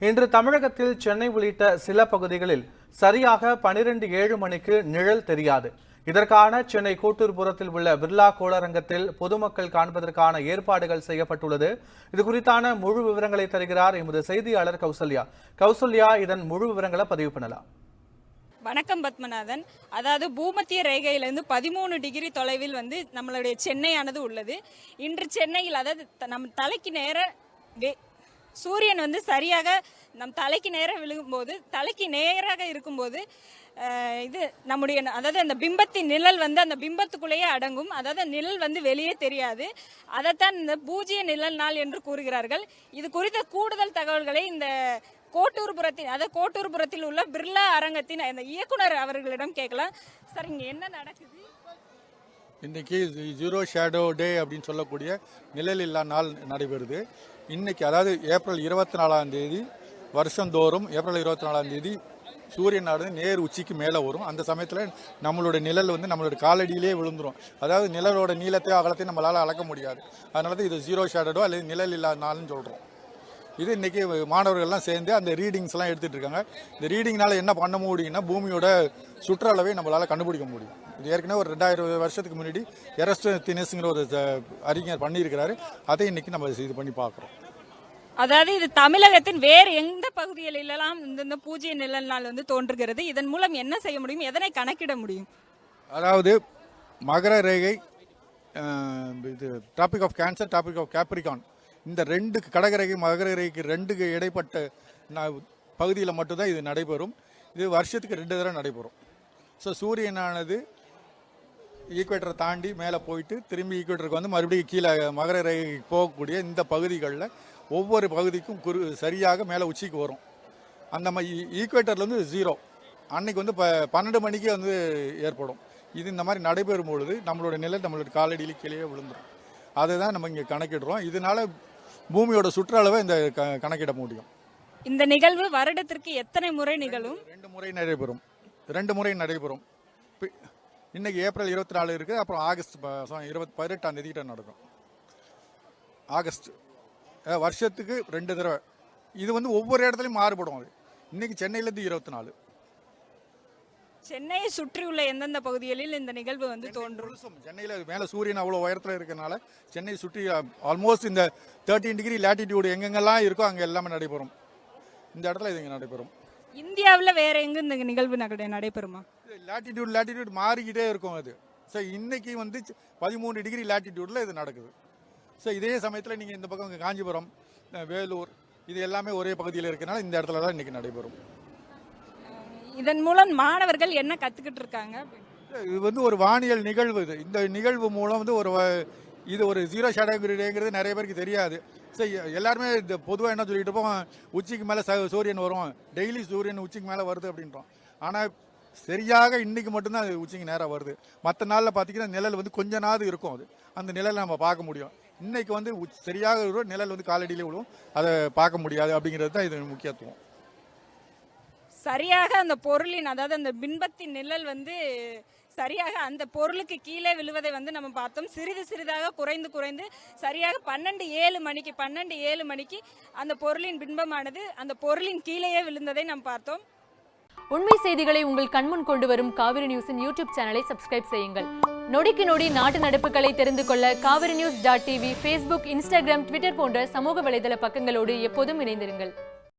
இன்று தமிழகத்தில் சென்னை உள்ளிட்ட சில பகுதிகளில் சரியாக 12:07 மணிக்கு நிழல் தெரியாது. இதற்கான சென்னை கோட்டூர்புரத்தில் உள்ள பிர்லா கோளரங்கத்தில் பொதுமக்கள் காண்பதற்கான ஏற்பாடுகள் செய்யப்பட்டுள்ளது. இது குறித்தான முழு விவரங்களை தருகிறார் எமது செய்தியாளர் கௌசல்யா. இதன் முழு விவரங்களை பதிவு பண்ணலாம். வணக்கம் பத்மநாதன். அதாவது பூமத்திய ரேகையிலிருந்து 13 டிகிரி தொலைவில் நம்மளுடைய சென்னையானது உள்ளது. இன்று சென்னையில் அதாவது நம் தலைக்கு நேர சூரியன் சரியாக நம் தலைக்கு நேரம் விழுகும்போது, தலைக்கு நேராக இருக்கும்போது இது நம்முடைய அதாவது அந்த பிம்பத்தின் நிழல் அந்த பிம்பத்துக்குள்ளேயே அடங்கும். அதாவது நிழல் வெளியே தெரியாது. அதைத்தான் இந்த பூஜ்ய நிழல் நாள் என்று கூறுகிறார்கள். இது குறித்த கூடுதல் தகவல்களை இந்த கோட்டூர்புரத்தில் உள்ள பிர்லா அரங்கத்தின் அந்த இயக்குனர் அவர்களிடம் கேட்கலாம். சார், இங்க என்ன நடக்குது? இன்னைக்கு ஜீரோ ஷேடோ டே அப்படின்னு சொல்லக்கூடிய நிழல் இல்லா நாள் நடைபெறுது. இன்னைக்கு அதாவது ஏப்ரல் 24ஆம் தேதி வருஷந்தோறும் ஏப்ரல் 24ஆம் தேதி சூரியனானது நேர் உச்சிக்கு மேலே வரும். அந்த சமயத்தில் நம்மளோட நிழல் நம்மளோட காலடியிலே விழுந்துடும். அதாவது நிழலோட நீளத்தையும் அகலத்தையும் நம்மளால் அளக்க முடியாது. அதனால தான் இது ஜீரோ ஷேடோ அல்லது நிழல் இல்லா நாள்னு சொல்கிறோம். இது இன்றைக்கி மாணவர்கள்லாம் சேர்ந்து அந்த ரீடிங்ஸ்லாம் எடுத்துகிட்டு இருக்காங்க. இந்த ரீடிங்னால என்ன பண்ண முடியும்னா பூமியோட சுற்றளவை நம்மளால் கண்டுபிடிக்க முடியும். இது ஏற்கனவே ஒரு 2000 வருஷத்துக்கு முன்னாடி எரஸ்டோதீனஸ்ங்கிற ஒரு அறிஞர் பண்ணியிருக்கிறாரு. அதை இன்னைக்கு நம்ம இது பண்ணி பார்க்குறோம். அதாவது இது தமிழகத்தின் வேறு எந்த பகுதிகளிலெல்லாம் இந்த பூஜ்ய நிழல் நாள் தோன்றுகிறது? இதன் மூலம் என்ன செய்ய முடியும்? எதனை கணக்கிட முடியும்? அதாவது மகர ரேகை, இது tropic of cancer, tropic of capricorn, இந்த ரெண்டு கடகரேகை மகர ரேகைக்கு ரெண்டுக்கு இடைப்பட்ட பகுதியில் மட்டும்தான் இது நடைபெறும். இது வருஷத்துக்கு 2 தடவை நடைபெறும். ஸோ சூரியனானது ஈக்குவேட்டரை தாண்டி மேலே போயிட்டு திரும்பி ஈக்குவேட்டருக்கு மறுபடியும் கீழே மகர ரேகைக்கு போகக்கூடிய இந்த பகுதிகளில் ஒவ்வொரு பகுதிக்கும் சரியாக மேலே உச்சிக்கு வரும். அந்த ஈக்குவேட்டர்லேருந்து 0 அன்னைக்கு 12 மணிக்கு ஏற்படும். இது இந்த மாதிரி நடைபெறும் பொழுது நம்மளோட நிழல் நம்மளோட காலடியில் கீழே விழுந்துடும். அதை தான் நம்ம இங்கே கணக்கிடுறோம். இதனால பூமியோட சுற்றளவை இந்த கணக்கிட முடியும். இந்த நிகழ்வு வருடத்திற்கு எத்தனை முறை நிகழும்? 2 முறை நடைபெறும். இன்னைக்கு ஏப்ரல் 24 இருக்கு. அப்புறம் ஆகஸ்ட் 18ஆம் தேதி கிட்ட நடக்கும். ஆகஸ்ட் வருஷத்துக்கு 2 தடவை. இது ஒவ்வொரு இடத்துலையும் மாறுபடும். அது இன்னைக்கு சென்னையிலேருந்து 24. சென்னையை சுற்றியுள்ள எந்தெந்த பகுதிகளில் இந்த நிகழ்வு தோன்றும்? சென்னையில் மேலே சூரியன் அவ்வளோ உயரத்தில் இருக்கிறனால சென்னை சுற்றி ஆல்மோஸ்ட் இந்த 13 டிகிரி லேட்டிடியூடு எங்கெங்கெல்லாம் இருக்கோ அங்கே எல்லாமே நடைபெறும். இந்த இடத்துல இது இங்கே நடைபெறும். இந்தியாவில் வேற எங்க இந்த நிகழ்வு நடைபெறுமா? லேட்டிடியூட் மாறிக்கிட்டே இருக்கும். அது ஸோ இன்னைக்கு 13 டிகிரி லேட்டிடியூடில் இது நடக்குது. ஸோ இதே சமயத்தில் நீங்கள் இந்த பக்கம் காஞ்சிபுரம், வேலூர், இது எல்லாமே ஒரே பகுதியில் இருக்கனால இந்த இடத்துல தான் இன்னைக்கு நடைபெறும். இதன் மூலம் மாணவர்கள் என்ன கத்துக்கிட்டு இருக்காங்க? இது ஒரு வானியல் நிகழ்வு. இந்த நிகழ்வு மூலம் இது ஒரு ஜீரோ ஷேடோங்கிறது நிறைய பேருக்கு தெரியாது. சரி, எல்லாருமே இந்த பொதுவாக என்ன சொல்லிட்டு இருப்போம், உச்சிக்கு மேலே சூரியன் வரும், டெய்லி சூரியன் உச்சிக்கு மேலே வருது அப்படின்றோம். ஆனால் சரியாக இன்னைக்கு மட்டும்தான் அது உச்சிக்கு நேராக வருது. மற்ற நாளில் பார்த்தீங்கன்னா நிழல் கொஞ்ச நாள் இருக்கும். அது அந்த நிழலை நம்ம பார்க்க முடியும். இன்னைக்கு சரியாக நிழல் காலடியிலே விழுவும், அதை பார்க்க முடியாது. அப்படிங்கிறது தான் இது முக்கியத்துவம். சரியாக அந்த பொருளின் அதாவது அந்த பிம்பத்தின் நிழல் சரியாக அந்த பொருளுக்கு கீழே விழுவதை நம்ம பார்த்தோம். சிறிது சிறிதாக குறைந்து சரியாக 12:07 மணிக்கு அந்த பொருளின் பிம்பமானது அந்த பொருளின் கீழேயே விழுந்ததை நாம் பார்த்தோம். உண்மை செய்திகளை உங்கள் கண்முன் கொண்டு வரும் காவிரி நியூஸின் யூடியூப் சேனலை சப்ஸ்கிரைப் செய்யுங்கள். நொடிக்கு நொடி நாட்டு நடப்புகளை தெரிந்து கொள்ள kavirnews.tv, Facebook, Instagram, Twitter போன்ற சமூக வலைதள பக்கங்களோடு எப்போதும் இணைந்திருங்கள்.